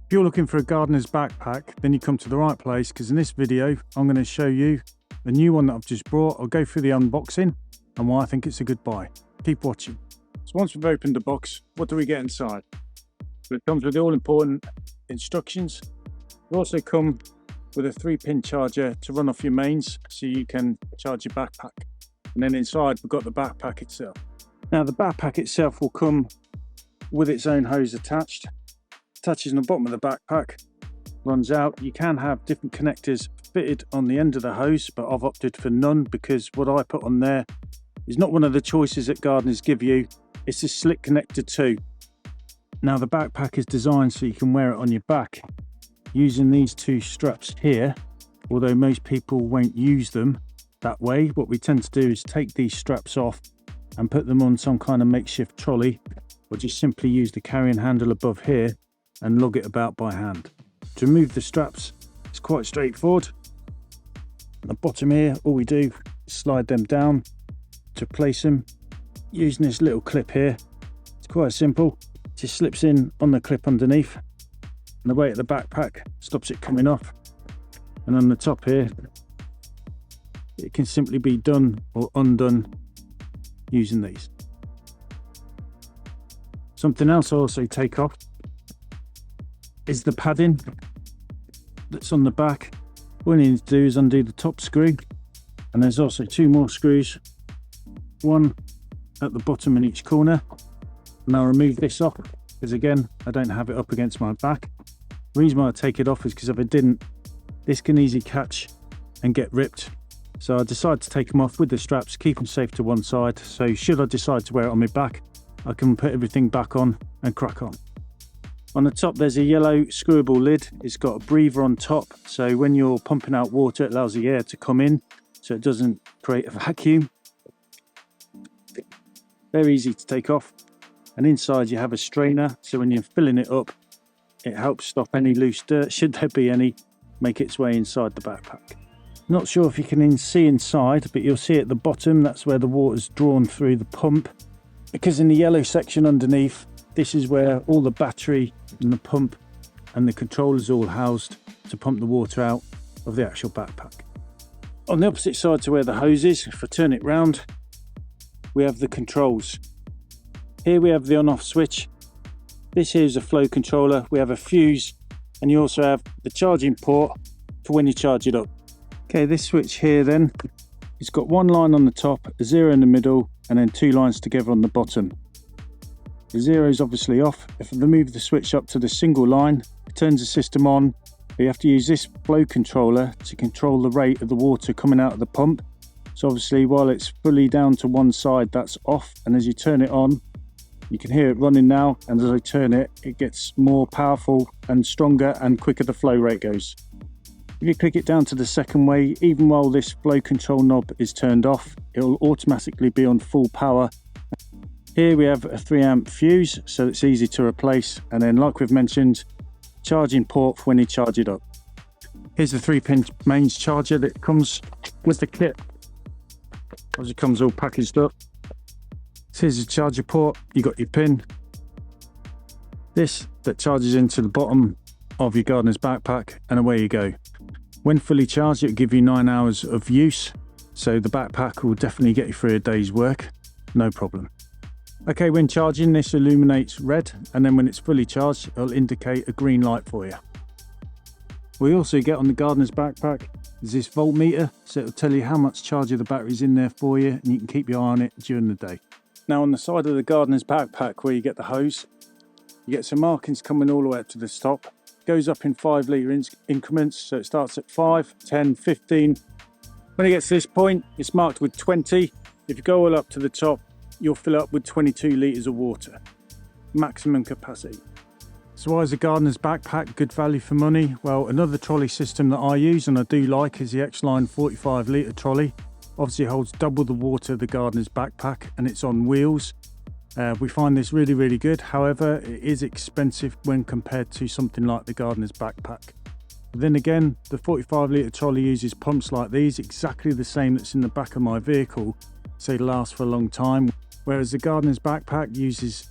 If you're looking for a gardener's backpack, then you come to the right place, because in this video I'm going to show you a new one that I've just brought. I'll go through the unboxing and why I think it's a good buy. Keep watching. So once we've opened the box, what do we get inside? So it comes with the all important instructions. We also come with a 3-pin charger to run off your mains so you can charge your backpack. And then inside we've got the backpack itself. Now the backpack itself will come with its own hose attached. Attaches on the bottom of the backpack, runs out. You can have different connectors fitted on the end of the hose, but I've opted for none because what I put on there is not one of the choices that gardeners give you. It's a slick connector too. Now the backpack is designed so you can wear it on your back using these two straps here. Although most people won't use them that way, what we tend to do is take these straps off and put them on some kind of makeshift trolley, or just simply use the carrying handle above here and lug it about by hand. To remove the straps, it's quite straightforward. At the bottom here, all we do is slide them down to place them using this little clip here. It's quite simple. It just slips in on the clip underneath, and the weight of the backpack stops it coming off. And on the top here, it can simply be done or undone using these. Something else I also take off is the padding that's on the back. All you need to do is undo the top screw, and there's also 2 more screws, one at the bottom in each corner. And I'll remove this off because again I don't have it up against my back. The reason why I take it off is because if I didn't, this can easily catch and get ripped. So I decided to take them off with the straps, keep them safe to one side, so should I decide to wear it on my back, I can put everything back on and crack on. On the top there's a yellow screwable lid. It's got a breather on top, so when you're pumping out water it allows the air to come in so it doesn't create a vacuum. Very easy to take off. And inside you have a strainer, so when you're filling it up it helps stop any loose dirt, should there be any, make its way inside the backpack. Not sure if you can see inside, but you'll see at the bottom that's where the water's drawn through the pump, because in the yellow section underneath, this is where all the battery and the pump and the controllers are all housed to pump the water out of the actual backpack. On the opposite side to where the hose is, if I turn it round, we have the controls. Here we have the on-off switch. This here is a flow controller. We have a fuse, and you also have the charging port for when you charge it up. Okay, this switch here then, it's got 1 line on the top, a 0 in the middle, and then 2 lines together on the bottom. The 0 is obviously off. If I move the switch up to the single line, it turns the system on. You have to use this flow controller to control the rate of the water coming out of the pump. So obviously while it's fully down to one side, that's off, and as you turn it on, you can hear it running now, and as I turn it, it gets more powerful and stronger and quicker the flow rate goes. If you click it down to the second way, even while this flow control knob is turned off, it will automatically be on full power. Here we have a 3-amp fuse, so it's easy to replace, and then like we've mentioned, charging port for when you charge it up. Here's the 3-pin mains charger that comes with the kit, as it comes all packaged up. So here's the charger port, you got your pin. This that charges into the bottom of your gardener's backpack, and away you go. When fully charged, it'll give you 9 hours of use, so the backpack will definitely get you through a day's work, no problem. Okay, when charging, this illuminates red, and then when it's fully charged, it'll indicate a green light for you. We also get on the gardener's backpack is this voltmeter, so it'll tell you how much charge of the battery's in there for you, and you can keep your eye on it during the day. Now on the side of the gardener's backpack where you get the hose, you get some markings coming all the way up to the top. It goes up in 5 litre increments, so it starts at 5, 10, 15. When it gets to this point, it's marked with 20. If you go all up to the top, you'll fill up with 22 litres of water, maximum capacity. So why is a gardener's backpack good value for money? Well, another trolley system that I use and I do like is the X-Line 45 litre trolley. Obviously it holds double the water of the gardener's backpack, and it's on wheels. We find this really good. However, it is expensive when compared to something like the gardener's backpack. But then again, the 45 litre trolley uses pumps like these, exactly the same that's in the back of my vehicle, so they last for a long time. Whereas the gardener's backpack uses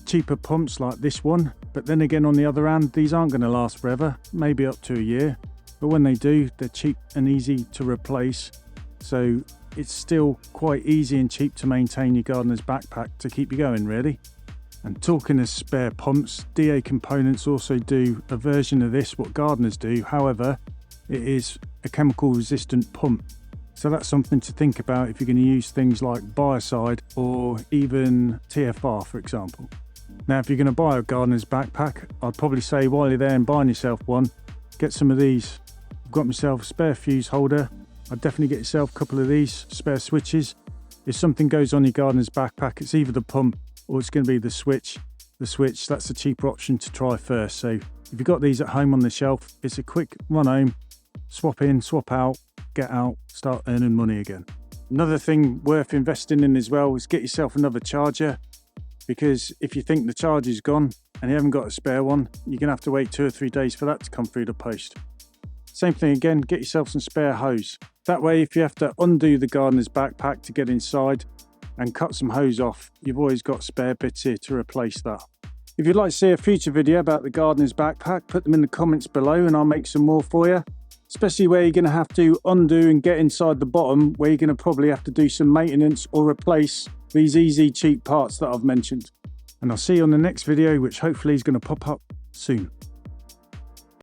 cheaper pumps like this one, But then again, on the other hand, these aren't going to last forever, maybe up to a year. But when they do, they're cheap and easy to replace. So it's still quite easy and cheap to maintain your gardener's backpack to keep you going, really. And talking of spare pumps, DA Components also do a version of this, what gardeners do. However, it is a chemical resistant pump. So that's something to think about if you're going to use things like biocide or even TFR, for example. Now, if you're going to buy a gardener's backpack, I'd probably say while you're there and buying yourself one, get some of these. I've got myself a spare fuse holder. I'd definitely get yourself a couple of these spare switches. If something goes on your gardener's backpack, it's either the pump or it's going to be the switch. The switch, that's the cheaper option to try first. So if you've got these at home on the shelf, it's a quick run home, swap in, swap out, get out, start earning money again. Another thing worth investing in as well is get yourself another charger, because if you think the charger's gone and you haven't got a spare one, you're going to have to wait 2 or 3 days for that to come through the post. Same thing again, get yourself some spare hose. That way, if you have to undo the gardener's backpack to get inside and cut some hose off, you've always got spare bits here to replace that. If you'd like to see a future video about the gardener's backpack, put them in the comments below and I'll make some more for you. Especially where you're going to have to undo and get inside the bottom, where you're going to probably have to do some maintenance or replace these easy, cheap parts that I've mentioned. And I'll see you on the next video, which hopefully is going to pop up soon.